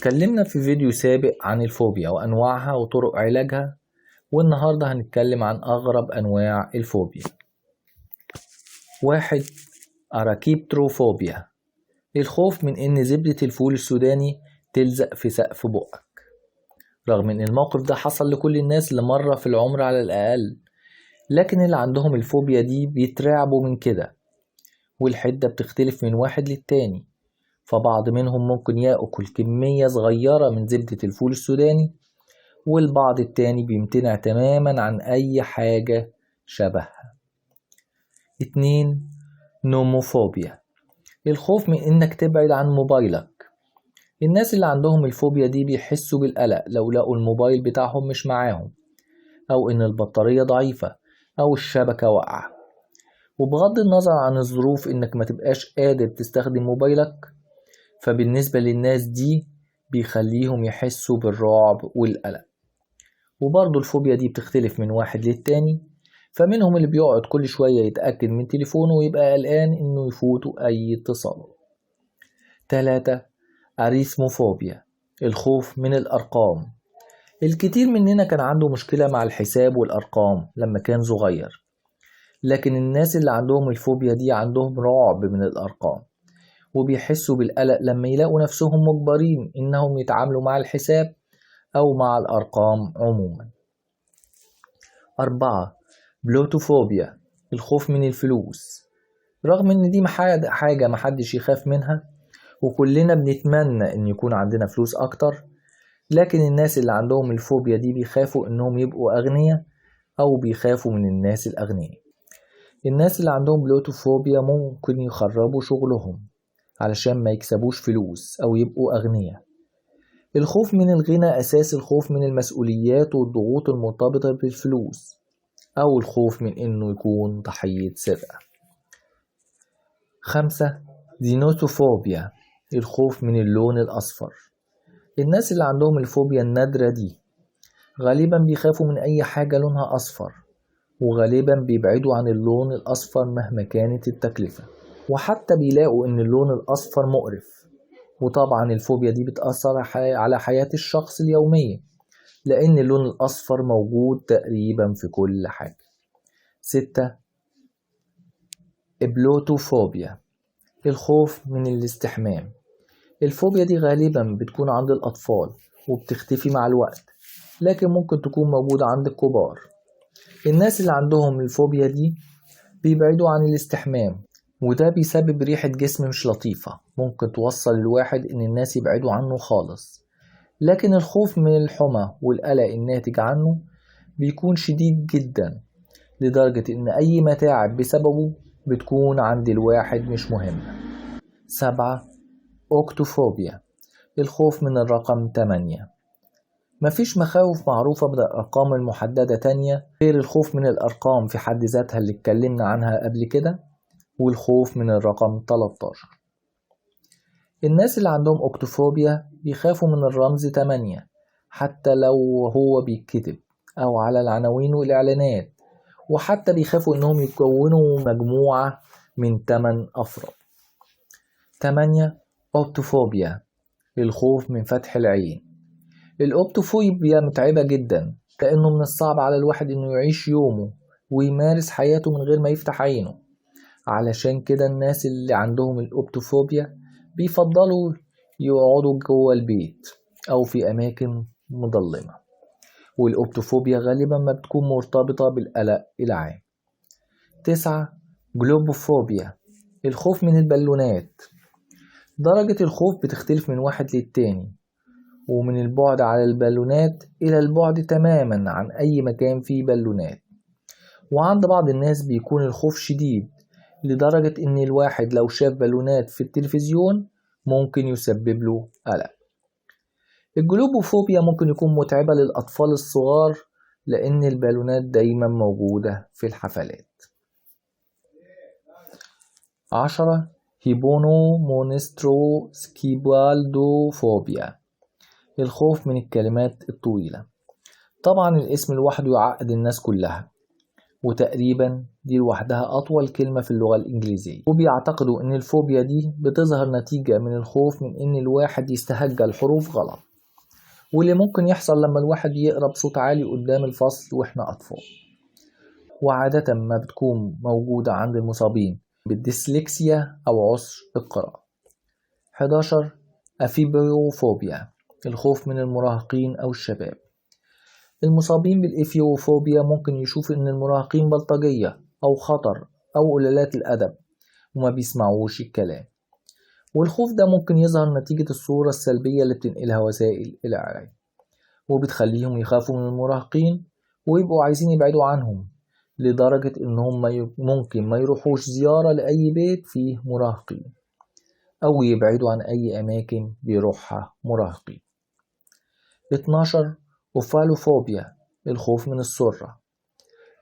اتكلمنا في فيديو سابق عن الفوبيا وأنواعها وطرق علاجها، والنهاردة هنتكلم عن أغرب أنواع الفوبيا. 1. أراكيبتروفوبيا، الخوف من إن زبدة الفول السوداني تلزق في سقف بقك. رغم إن الموقف ده حصل لكل الناس لمرة في العمر على الأقل، لكن اللي عندهم الفوبيا دي بيترعبوا من كده، والحدة بتختلف من واحد للتاني. فبعض منهم ممكن يأكل كمية صغيرة من زبدة الفول السوداني، والبعض التاني بيمتنع تماما عن أي حاجة شبهها. 2. نوموفوبيا، الخوف من إنك تبعد عن موبايلك. الناس اللي عندهم الفوبيا دي بيحسوا بالقلق لو لقوا الموبايل بتاعهم مش معاهم، أو إن البطارية ضعيفة أو الشبكة واقعة. وبغض النظر عن الظروف إنك ما تبقاش قادر تستخدم موبايلك، فبالنسبة للناس دي بيخليهم يحسوا بالرعب والقلق. وبرضه الفوبيا دي بتختلف من واحد للتاني، فمنهم اللي بيقعد كل شوية يتأكد من تليفونه ويبقى قلقان إنه يفوته أي اتصال. 3. أريثموفوبيا، الخوف من الأرقام. الكتير مننا كان عنده مشكلة مع الحساب والأرقام لما كان صغير، لكن الناس اللي عندهم الفوبيا دي عندهم رعب من الأرقام، وبيحسوا بالقلق لما يلاقوا نفسهم مجبرين إنهم يتعاملوا مع الحساب أو مع الأرقام عموما. 4. بلوتوفوبيا، الخوف من الفلوس. رغم إن دي حاجة محدش يخاف منها، وكلنا بنتمنى إن يكون عندنا فلوس أكتر، لكن الناس اللي عندهم الفوبيا دي بيخافوا إنهم يبقوا أغنياء أو بيخافوا من الناس الأغنياء. الناس اللي عندهم بلوتوفوبيا ممكن يخربوا شغلهم علشان ما يكسبوش فلوس أو يبقوا أغنياء. الخوف من الغنى أساس الخوف من المسؤوليات والضغوط المرتبطة بالفلوس، أو الخوف من إنه يكون ضحية سرقة. 5. دينوتوفوبيا، الخوف من اللون الأصفر. الناس اللي عندهم الفوبيا النادرة دي غالبا بيخافوا من أي حاجة لونها أصفر، وغالبا بيبعدوا عن اللون الأصفر مهما كانت التكلفة، وحتى بيلاقوا إن اللون الأصفر مقرف. وطبعا الفوبيا دي بتأثر على حياة الشخص اليومية، لأن اللون الأصفر موجود تقريبا في كل حاجة. 6. إبلوتوفوبيا، الخوف من الاستحمام. الفوبيا دي غالبا بتكون عند الأطفال وبتختفي مع الوقت، لكن ممكن تكون موجودة عند الكبار. الناس اللي عندهم الفوبيا دي بيبعدوا عن الاستحمام، وده بيسبب ريحة جسم مش لطيفة ممكن توصل الواحد إن الناس يبعدوا عنه خالص. لكن الخوف من الحمى والقلق الناتج عنه بيكون شديد جدا، لدرجة إن أي متاعب بسببه بتكون عند الواحد مش مهمة. 7. أوكتوفوبيا، الخوف من الرقم 8. مفيش مخاوف معروفة بالأرقام المحددة تانية غير الخوف من الأرقام في حد ذاتها اللي اتكلمنا عنها قبل كده، والخوف من الرقم 13. الناس اللي عندهم أوكتوفوبيا بيخافوا من الرمز 8 حتى لو هو بيتكتب أو على العناوين والإعلانات، وحتى بيخافوا إنهم يكونوا مجموعة من 8 أفراد. 8. أوبتوفوبيا، الخوف من فتح العين. الأوبتوفوبيا متعبة جدا، لأنه من الصعب على الواحد إنه يعيش يومه ويمارس حياته من غير ما يفتح عينه. علشان كده الناس اللي عندهم الأوبتوفوبيا بيفضلوا يقعدوا جوه البيت أو في أماكن مظلمة، والأوبتوفوبيا غالبا ما بتكون مرتبطة بالقلق العام. 9. جلوبوفوبيا، الخوف من البالونات. درجة الخوف بتختلف من واحد للتاني، ومن البعد على البالونات إلى البعد تماما عن أي مكان فيه بالونات. وعند بعض الناس بيكون الخوف شديد لدرجة إن الواحد لو شاف بالونات في التلفزيون ممكن يسبب له قلق. الجلوبوفوبيا ممكن يكون متعبة للأطفال الصغار، لأن البالونات دايما موجودة في الحفلات. 10. هيبونو مونسترو سكيبالدوفوبيا، الخوف من الكلمات الطويلة. طبعا الاسم لوحده يعقد الناس كلها، وتقريبا دي لوحدها أطول كلمة في اللغة الإنجليزية. وبيعتقدوا إن الفوبيا دي بتظهر نتيجة من الخوف من إن الواحد يستهجى الحروف غلط، واللي ممكن يحصل لما الواحد يقرأ بصوت عالي قدام الفصل وإحنا أطفال. وعادة ما بتكون موجودة عند المصابين بالديسلكسيا أو عسر القراءة. 11. أفيبيوفوبيا، الخوف من المراهقين أو الشباب. المصابين بالإفيوفوبيا ممكن يشوفوا إن المراهقين بلطجية أو خطر أو قلالات الأدب وما بيسمعوش الكلام، والخوف ده ممكن يظهر نتيجة الصورة السلبية اللي بتنقلها وسائل الإعلام، وبتخليهم يخافوا من المراهقين ويبقوا عايزين يبعدوا عنهم، لدرجة إنهم ممكن ما يروحوش زيارة لأي بيت فيه مراهقين، أو يبعدوا عن أي أماكن بيروحها مراهقين. 12. أوفالوفوبيا، الخوف من السرة.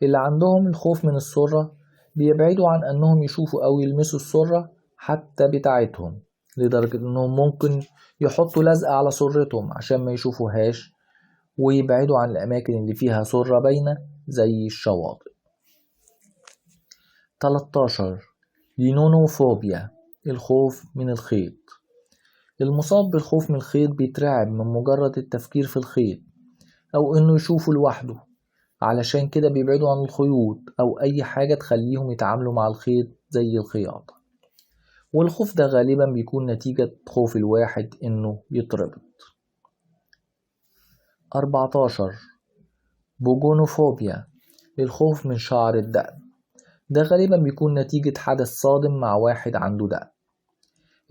اللي عندهم الخوف من السرة بيبعدوا عن أنهم يشوفوا أو يلمسوا السرة حتى بتاعتهم، لدرجة أنهم ممكن يحطوا لزقة على سرتهم عشان ما يشوفوهاش، ويبعدوا عن الأماكن اللي فيها سرة باينة زي الشواطئ. 13. لينونوفوبيا، الخوف من الخيط. المصاب بالخوف من الخيط بيترعب من مجرد التفكير في الخيط أو إنه يشوفه لوحده، علشان كده بيبعدوا عن الخيوط أو أي حاجة تخليهم يتعاملوا مع الخيط زي الخياطة. والخوف ده غالبا بيكون نتيجة خوف الواحد إنه يتربط. 14. بوجونوفوبيا، الخوف من شعر الدقن. ده غالبا بيكون نتيجة حدث صادم مع واحد عنده دقن.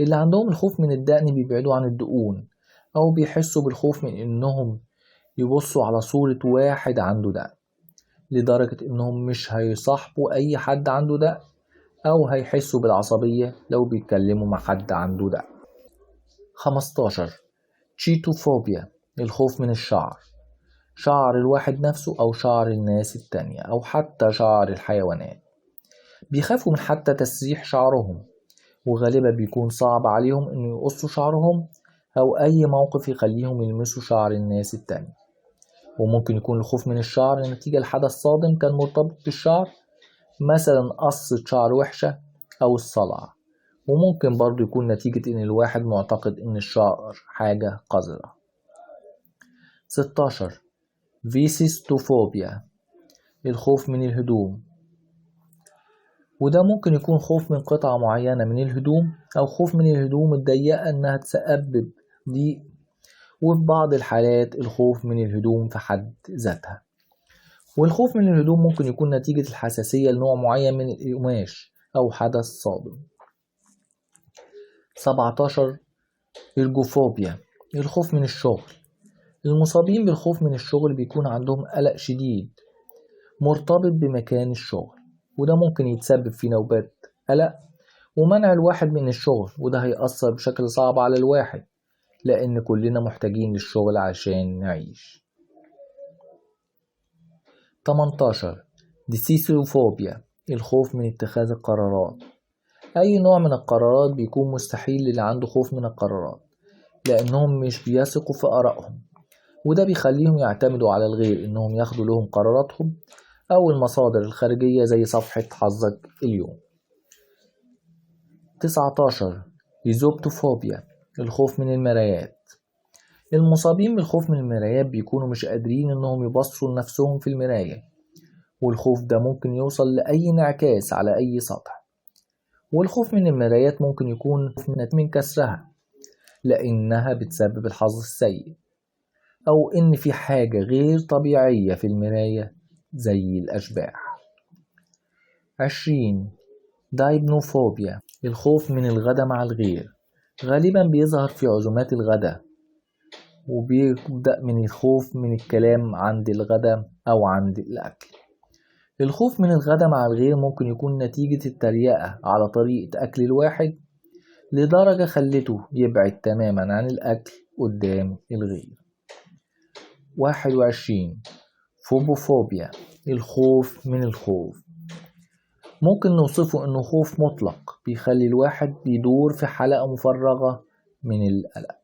اللي عندهم الخوف من الدقن بيبعدوا عن الدقون أو بيحسوا بالخوف من إنهم يبصوا على صورة واحد عنده دقن، لدرجة إنهم مش هيصاحبوا أي حد عنده دقن أو هيحسوا بالعصبية لو بيتكلموا مع حد عنده دقن. 15. تشيتوفوبيا، الخوف من الشعر. شعر الواحد نفسه أو شعر الناس التانية أو حتى شعر الحيوانات. بيخافوا من حتى تسريح شعرهم، وغالبا بيكون صعب عليهم إنه يقصوا شعرهم أو أي موقف يخليهم يلمسوا شعر الناس التانية. وممكن يكون الخوف من الشعر نتيجة لحدث صادم كان مرتبط بالشعر، مثلا قصة شعر وحشة أو الصلع. وممكن برضو يكون نتيجة إن الواحد معتقد إن الشعر حاجة قذرة. 16. فيسيستوفوبيا، الخوف من الهدوم. وده ممكن يكون خوف من قطعة معينة من الهدوم أو خوف من الهدوم الضيقة إنها تسبب ضيق، وفي بعض الحالات الخوف من الهدوم في حد ذاتها. والخوف من الهدوم ممكن يكون نتيجة الحساسية لنوع معين من القماش أو حدث صادم. 17. إرجوفوبيا، الخوف من الشغل. المصابين بالخوف من الشغل بيكون عندهم قلق شديد مرتبط بمكان الشغل، وده ممكن يتسبب في نوبات قلق ومنع الواحد من الشغل، وده هيأثر بشكل صعب على الواحد لأن كلنا محتاجين للشغل عشان نعيش. 18. ديسيسيوفوبيا، الخوف من اتخاذ القرارات. أي نوع من القرارات بيكون مستحيل للي عنده خوف من القرارات لأنهم مش بيثقوا في آرائهم، وده بيخليهم يعتمدوا على الغير إنهم ياخدوا لهم قراراتهم أو المصادر الخارجية زي صفحة حظك اليوم. 19. إيزوبتوفوبيا، الخوف من المرايات. المصابين بالخوف من المرايات بيكونوا مش قادرين إنهم يبصوا لنفسهم في المراية، والخوف ده ممكن يوصل لأي انعكاس على أي سطح. والخوف من المرايات ممكن يكون من كسرها لأنها بتسبب الحظ السيء، أو إن في حاجة غير طبيعية في المراية زي الأشباح. 20. دايبنوفوبيا، الخوف من الغدا مع الغير. غالبا بيظهر في عزومات الغدا، وبيبدأ من الخوف من الكلام عند الغدا أو عند الأكل. الخوف من الغدا مع الغير ممكن يكون نتيجة التريقة على طريقة أكل الواحد لدرجة خلته يبعد تماما عن الأكل قدام الغير. 21. فوبوفوبيا، الخوف من الخوف. ممكن نوصفه إنه خوف مطلق بيخلي الواحد بيدور في حلقة مفرغة من القلق.